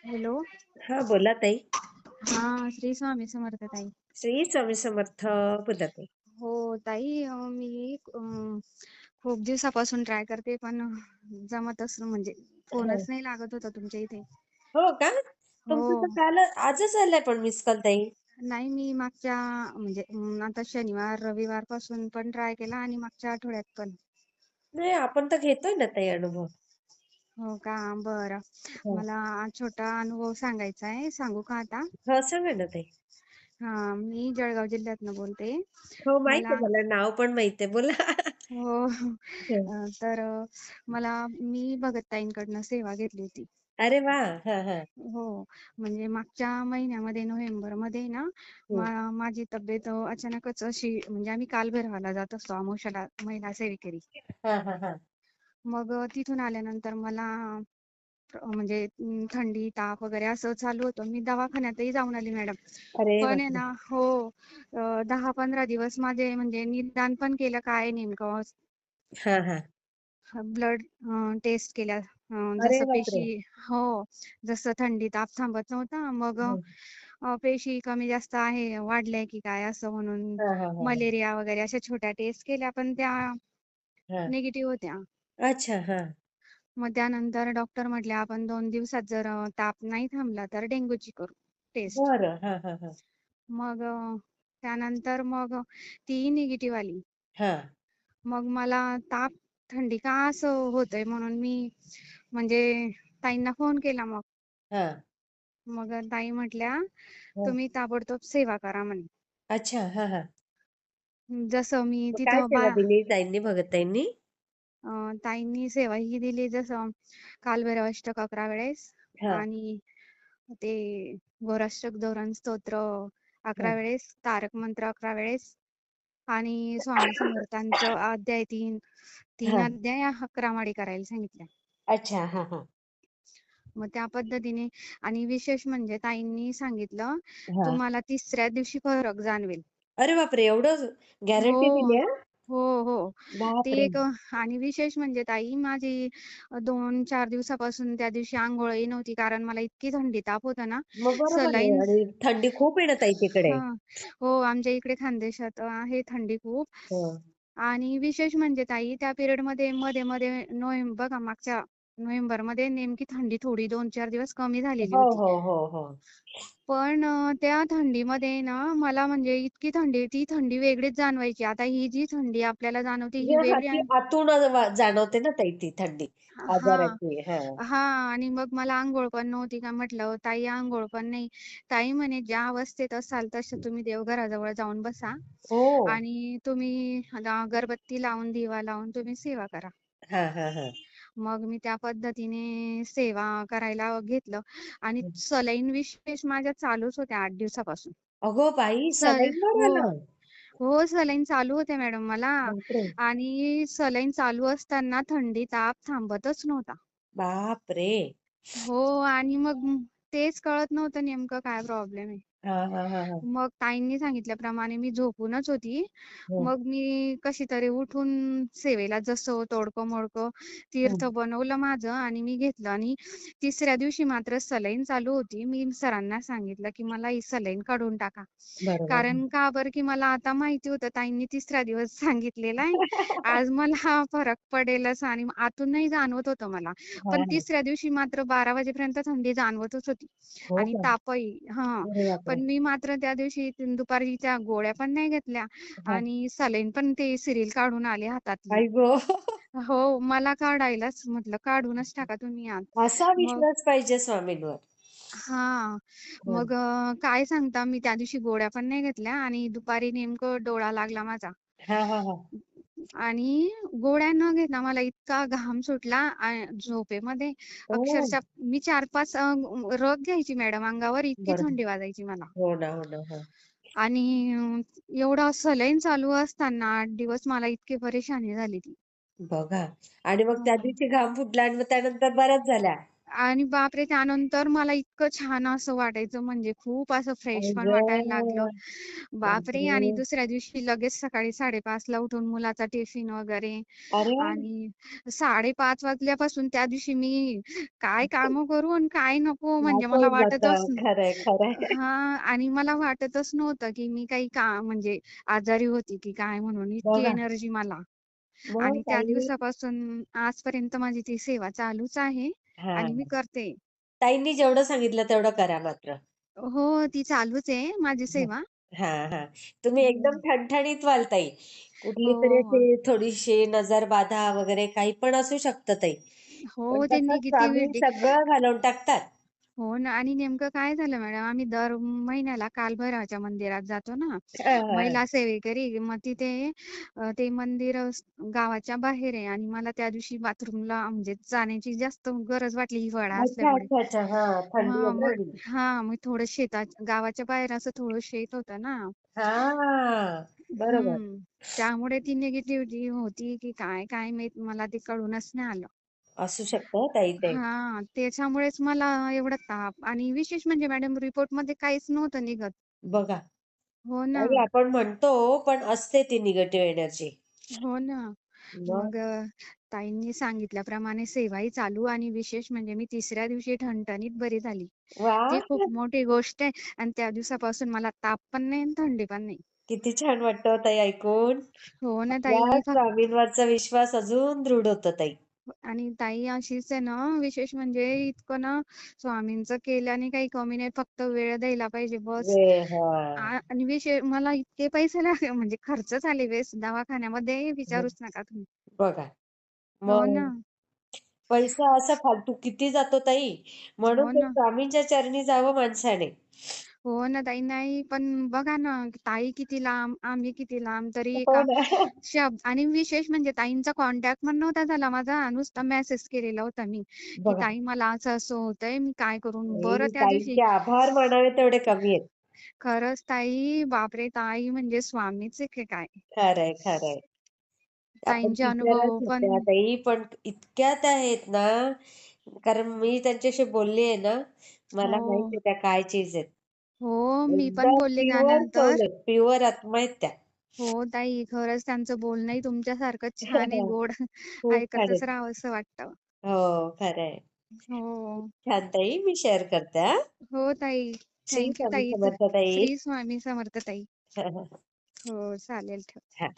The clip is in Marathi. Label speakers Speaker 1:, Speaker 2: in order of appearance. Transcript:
Speaker 1: हॅलो.
Speaker 2: हा, बोला ताई.
Speaker 1: हां, श्री स्वामी समर्थ ताई.
Speaker 2: श्री स्वामी समर्थ. बोला ताई.
Speaker 1: हो ताई, मी खूप दिवसापासून ट्राय करते, पण जमतच म्हणजे
Speaker 2: हा.
Speaker 1: फोनच नाही लागत होता तुमच्या इथे.
Speaker 2: हो का?
Speaker 1: हो.
Speaker 2: तुमचं तर काल आजच आलंय पण मिस कॉल ताई.
Speaker 1: नाही, मी मागच्या म्हणजे आता शनिवार, रविवारपासून पण ट्राय केला आणि मागच्या आठवड्यात पण.
Speaker 2: नाही, आपण तर घेतोय ना ताई अनुभव.
Speaker 1: हो का? बरं.
Speaker 2: हा.
Speaker 1: मला छोटा अनुभव सांगायचा आहे. सांगू का आता?
Speaker 2: हा, सांगा ना ताई.
Speaker 1: हां, मी जळगाव जिल्ह्यातनं बोलते.
Speaker 2: हो, माहित
Speaker 1: मला
Speaker 2: आहे मला, नाव पण माहित आहे. बोला.
Speaker 1: हो.
Speaker 2: हं.
Speaker 1: तर मी भगत ताईंकडनं सेवा घेतली होती.
Speaker 2: अरे वा. हा हा.
Speaker 1: हो. म्हणजे मागच्या महिन्यामध्ये नोव्हेंबरमध्ये ना,
Speaker 2: हं.
Speaker 1: माझी तब्येत अचानकच अशी म्हणजे आम्ही कालभैरवाला जात असतो अमावास्येला महिला सेविकेरी.
Speaker 2: हा हा हा.
Speaker 1: मग तिथून आल्यानंतर मला म्हणजे थंडी, ताप वगैरे असं चालू होतं. मी दवाखान्यातही जाऊन आली मॅडम.
Speaker 2: अरे
Speaker 1: पण आहे
Speaker 2: बापरे.
Speaker 1: ना हो, 10-15 दिवस माझे म्हणजे निदान पण केलं काय नेमकं
Speaker 2: हा हा.
Speaker 1: ब्लड टेस्ट केल्या.
Speaker 2: अरे
Speaker 1: जसं
Speaker 2: बापरे.
Speaker 1: पेशी हो, जसं थंडी, ताप थांबत नव्हता. मग
Speaker 2: हं.
Speaker 1: पेशी कमी जास्त आहे, वाढलंय की काय असं म्हणून
Speaker 2: हा हा हा
Speaker 1: मलेरिया वगैरे अशा छोट्या टेस्ट केल्या, पण त्या
Speaker 2: हा.
Speaker 1: निगेटिव्ह होत्या.
Speaker 2: अच्छा. हा.
Speaker 1: मग त्यानंतर डॉक्टर म्हटले, "आपण 2 दिवसात जर ताप नाही थांबला, तर डेंग्यूची करू टेस्ट."
Speaker 2: बरं. हा हा हा.
Speaker 1: मग त्यानंतर मग तीही निगेटिव्ह आली.
Speaker 2: हा.
Speaker 1: मग मला ताप, थंडी का असं होतंय म्हणून मी म्हणजे ताईंना फोन केला मग.
Speaker 2: हा.
Speaker 1: मग ताई म्हटल्या,
Speaker 2: हा.
Speaker 1: "तुम्ही ताबडतोब सेवा करा" म्हणे.
Speaker 2: अच्छा. हा हा.
Speaker 1: जसं मी
Speaker 2: मग काय
Speaker 1: तिथं
Speaker 2: सेवा दिली ताईंनी, भगत ताईंनी?
Speaker 1: ताईंनी सेवा ही दिली जसं कालभैरव अष्टक 11 वेळेस
Speaker 2: हा
Speaker 1: आणि ते घोराष्टक धोरण स्तोत्र 11
Speaker 2: हा
Speaker 1: वेळेस, तारक मंत्र 11 वेळेस आणि स्वामी समर्थांचं अध्याय 3
Speaker 2: हा.
Speaker 1: अध्याय 11 माळी करायला सांगितल्या.
Speaker 2: अच्छा. हा हा.
Speaker 1: मग त्या पद्धतीने आणि विशेष म्हणजे ताईंनी सांगितलं,
Speaker 2: हा.
Speaker 1: तुम्हाला तिसऱ्या दिवशी फरक जाणवेल.
Speaker 2: अरे बापरे! एवढं
Speaker 1: हो,
Speaker 2: गॅरंटी दिली हां?
Speaker 1: हो, हो. ते
Speaker 2: बापरे!
Speaker 1: एक आणि विशेष म्हणजे ताई माझी 2-4 दिवसापासून त्या दिवशी अंघोळही नव्हती. कारण मला इतकी थंडी ताप होता ना,
Speaker 2: मग बरोबर आहे
Speaker 1: सलाईन
Speaker 2: आणि थंडी खूप आहे ना ताई तिकडे.
Speaker 1: हां. हो, आमच्या इकडे खानदेशात आहे थंडी खूप.
Speaker 2: हं.
Speaker 1: आणि विशेष म्हणजे ताई त्या पिरियडमध्ये मध्ये-मध्ये बघा मागच्या नोव्हेंबरमध्ये नेमकी थंडी थोडी 2-4 दिवस कमी झालेली
Speaker 2: हो,
Speaker 1: होती.
Speaker 2: हो, हो, हो.
Speaker 1: पण त्या थंडीमध्ये ना मला म्हणजे इतकी थंडी, ती थंडी वेगळीच जाणवायची. आता ही जी थंडी आपल्याला जाणवते ही
Speaker 2: म्हणजे हां,
Speaker 1: वेगळी
Speaker 2: ती
Speaker 1: आणि
Speaker 2: आतून जाणवते ना ताई ती थंडी
Speaker 1: हां,
Speaker 2: आजाराची. हां.
Speaker 1: हां. आणि मग मला अंघोळ पण नव्हती का म्हटलं, "ताई अंघोळ पण नाही." ताई म्हणे, "ज्या अवस्थेत असाल तसं तुम्ही देवघराजवळ जाऊन बसा
Speaker 2: ओह!
Speaker 1: आणि तुम्ही अगरबत्ती लावून, दिवा लावून तुम्ही सेवा करा."
Speaker 2: हां, हां, हां.
Speaker 1: मग मी त्या पद्धतीने सेवा करायला घेतलं आणि
Speaker 2: हं.
Speaker 1: सलाईन विशेष माझ्या चालूच होत्या 8 दिवसापासून.
Speaker 2: अगो बाई!
Speaker 1: सल
Speaker 2: सलाईनवर
Speaker 1: हो.
Speaker 2: आलं?
Speaker 1: हो, सलाईन चालू होत्या मॅडम मला
Speaker 2: बापरे!
Speaker 1: आणि सलाईन चालू असताना थंडी, ताप थांबतच नव्हता.
Speaker 2: बापरे!
Speaker 1: हो आणि मग तेच कळत नव्हतं नेमकं काय प्रॉब्लेम आहे.
Speaker 2: हां, हां, हां, हां.
Speaker 1: मग ताईंनी सांगितल्याप्रमाणे मी झोपूनच होती.
Speaker 2: हं,
Speaker 1: मग मी कशी तरी उठून सेवेला जसं तोडकं-मोडकं
Speaker 2: हं.
Speaker 1: तीर्थ बनवलं माझं आणि मी घेतलं आणि तिसऱ्या दिवशी मात्र सलाईन चालू होती. मी सरांना सांगितलं, की "मला ही सलाईन काढून टाका."
Speaker 2: बरोबर.
Speaker 1: कारण का बरं, की मला आता माहिती होतं ताईंनी तिसरा दिवस सांगितलेला आहे. आज मला फरक पडेलच आणि आतूनही जाणवत होतं मला.
Speaker 2: हां,
Speaker 1: पण
Speaker 2: हां.
Speaker 1: तिसऱ्या दिवशी मात्र 12 वाजेपर्यंत थंडी जाणवतच होती
Speaker 2: हो
Speaker 1: आणि
Speaker 2: का?
Speaker 1: तापही हां.
Speaker 2: अरे बापरे!
Speaker 1: पण मी मात्र त्या दिवशी दुपारीच्या गोळ्या पण नाही घेतल्या
Speaker 2: हां.
Speaker 1: आणि सलाईन पण ते सिरियल काढून आले हातातली.
Speaker 2: आई गं!
Speaker 1: हो, मला काढायलाच म्हटलं, "काढूनच टाका तुम्ही आत."
Speaker 2: असा
Speaker 1: मग
Speaker 2: विश्वास पाहिजे स्वामींवर.
Speaker 1: हां.
Speaker 2: हं.
Speaker 1: मग काय सांगता मी त्या दिवशी गोळ्या पण नाही घेतल्या आणि दुपारी नेमकं डोळा लागला माझा.
Speaker 2: हां, हां, हां.
Speaker 1: आणि गोळ्या न घेता मला इतका घाम सुटला झोपेमध्ये
Speaker 2: ओह!
Speaker 1: अक्षरशः मी 4-5 रग घ्यायची मॅडम अंगावर इतकी
Speaker 2: बरोबर.
Speaker 1: थंडी वाजायची मला.
Speaker 2: हो ना, हो ना. हां.
Speaker 1: आणि एवढा सलाईन चालू असताना 8 दिवस मला इतकी परेशानी झाली ती.
Speaker 2: बघा आणि मग त्या
Speaker 1: हो.
Speaker 2: दिवशी घाम फुटला आणि मग त्यानंतर बऱ्याच झाल्या.
Speaker 1: आणि बापरे! त्यानंतर मला इतकं छान असं वाटायचं म्हणजे खूप असं फ्रेश
Speaker 2: आई
Speaker 1: पण वाटायला लागलं.
Speaker 2: गं!
Speaker 1: बापरे! आणि
Speaker 2: बापरे!
Speaker 1: दुसऱ्या दिवशी लगेच सकाळी 5:30 ला उठून मुलाचा टिफिन वगैरे
Speaker 2: अरे वाह!
Speaker 1: आणि 5:30 वाजल्यापासून त्या दिवशी मी काय कामं करू आणि काय नको म्हणजे
Speaker 2: त्रास
Speaker 1: मला
Speaker 2: होऊन
Speaker 1: वाटतच
Speaker 2: जातं. खरंय, खरंय.
Speaker 1: हां आणि मला वाटतच नव्हतं, की मी काही म्हणजे आजारी होती की काय म्हणून इतकी
Speaker 2: बघा.
Speaker 1: एनर्जी मला.
Speaker 2: मग
Speaker 1: आणि त्या
Speaker 2: ताई
Speaker 1: दिवसापासून आजपर्यंत माझी ती सेवा चालूच आहे आणि मी
Speaker 2: हां.
Speaker 1: करते.
Speaker 2: ताईंनी जेवढं सांगितलं तेवढं करा मात्र.
Speaker 1: हो, ती चालूच आहे माझी
Speaker 2: हं.
Speaker 1: सेवा.
Speaker 2: हां, हां. तुम्ही एकदम
Speaker 1: हं.
Speaker 2: ठणठणीत व्हाल ताई. कुठली तरी
Speaker 1: हो,
Speaker 2: अशी थोडीशी नजर-बाधा वगैरे काही पण असू शकतं ताई.
Speaker 1: हो,
Speaker 2: पण
Speaker 1: ते
Speaker 2: तसं स्वामी
Speaker 1: निगेटिव्हिटी
Speaker 2: सगळं घालवून टाकतात.
Speaker 1: हो ना आणि नेमकं काय झालं मॅडम, आम्ही दर महिन्याला कालभैरवाच्या मंदिरात जातो ना,
Speaker 2: हां, हां.
Speaker 1: महिला सेवेकरी. मग तिथे ते मंदिर गावाच्या बाहेर आहे आणि मला त्या दिवशी बाथरूमला म्हणजे जाण्याची जास्त गरज वाटली हिवाळा
Speaker 2: अच्छा,
Speaker 1: असल्यामुळे.
Speaker 2: अच्छा, अच्छा. हां, थंडी आहे
Speaker 1: हां,
Speaker 2: ना
Speaker 1: मग
Speaker 2: एवढी.
Speaker 1: मग थोडं गावाच्या बाहेर असं थोडं शेत होतं ना.
Speaker 2: हां. बरोबर.
Speaker 1: हं. त्यामुळे ती निगेटिव्हिटी होती, की काय, काय माहीत मला ते कळूनच नाही आलं.
Speaker 2: असू शकतं ताई ते.
Speaker 1: त्याच्यामुळेच मला एवढा ताप आणि विशेष म्हणजे मॅडम रिपोर्टमध्ये काहीच नव्हतं निघत.
Speaker 2: बघा.
Speaker 1: हो ना,
Speaker 2: ताई आपण म्हणतो पण असते ती निगेटिव्ह एनर्जी.
Speaker 1: हो ना.
Speaker 2: मग
Speaker 1: मग ताईंनी सांगितल्याप्रमाणे सेवाही चालू आणि विशेष म्हणजे मी तिसऱ्या दिवशी ठणठणीत बरी झाली. ती
Speaker 2: वाह!
Speaker 1: खूप मोठी गोष्ट आहे आणि त्या दिवसापासून मला ताप पण नाही आणि थंडी पण नाही.
Speaker 2: किती छान वाटतं हो ताई ऐकून.
Speaker 1: हो ना
Speaker 2: आपल्या
Speaker 1: ताई.
Speaker 2: स्वामींवरचा विश्वास अजून दृढ होतो ताई.
Speaker 1: आणि ताई अशीच आहे ना, विशेष म्हणजे इतकं ना स्वामींचं केल्याने काही कमी नाही. फक्त वेळ द्यायला पाहिजे बस.
Speaker 2: वेळ हां.
Speaker 1: आणि मला इतके पैसे लागले म्हणजे खर्च झाले वेळेस दवाखान्यामध्ये
Speaker 2: हं.
Speaker 1: विचारूच नका तुम्ही.
Speaker 2: बघा.
Speaker 1: हो ना.
Speaker 2: मग पैसा असा फालतू किती जातो ताई. म्हणून
Speaker 1: हो
Speaker 2: ते
Speaker 1: ना.
Speaker 2: स्वामींच्या चरणी जावं माणसाने.
Speaker 1: हो ना ताई. नाही पण बघा ना, ताई किती लांब, आम्ही किती लांब. तरी
Speaker 2: हो
Speaker 1: एका
Speaker 2: ना.
Speaker 1: आणि विशेष म्हणजे ताईंचा कॉन्टॅक्ट पण नव्हता झाला माझा. नुसता मेसेज केलेला होता मी, की
Speaker 2: बघा.
Speaker 1: ताई मला असं-असं होतंय, मी काय करू? बरं
Speaker 2: ताई
Speaker 1: त्या दिवशी
Speaker 2: ताईंचे आभार मानावे तेवढे कमी आहेत.
Speaker 1: खरंच ताई, बापरे! ताई म्हणजे स्वामीच आहे की काय.
Speaker 2: खरंय, खरंय. आपण
Speaker 1: ताईंचे
Speaker 2: टीचरच
Speaker 1: अनुभव पण
Speaker 2: होत्या ताई, पण इतक्या त्या आहेत ना, कारण मी त्यांच्याशी बोलली आहे ना, मला माहिती
Speaker 1: हो,
Speaker 2: आहे त्या काय चीज आहेत.
Speaker 1: हो, मी पण
Speaker 2: एकदम
Speaker 1: बोलले
Speaker 2: प्युअर
Speaker 1: त्यानंतर.
Speaker 2: सोल आहेत, प्युअर आत्मा आहेत त्या.
Speaker 1: हो ताई, खरंच त्यांचं बोलणंही तुमच्यासारखंच छान आहे, गोड.
Speaker 2: खूप छान
Speaker 1: ऐकतच
Speaker 2: आहेत.
Speaker 1: राहावंसं वाटतं.
Speaker 2: हो, खरंय.
Speaker 1: हो,
Speaker 2: छान ताई, मी शेअर करते हां.
Speaker 1: हो ताई.
Speaker 2: श्री
Speaker 1: थँक यू
Speaker 2: स्वामी
Speaker 1: ताई.
Speaker 2: समर्थ ताई.
Speaker 1: श्री स्वामी समर्थ ताई. हो, चालेल. ठेवते.
Speaker 2: हां.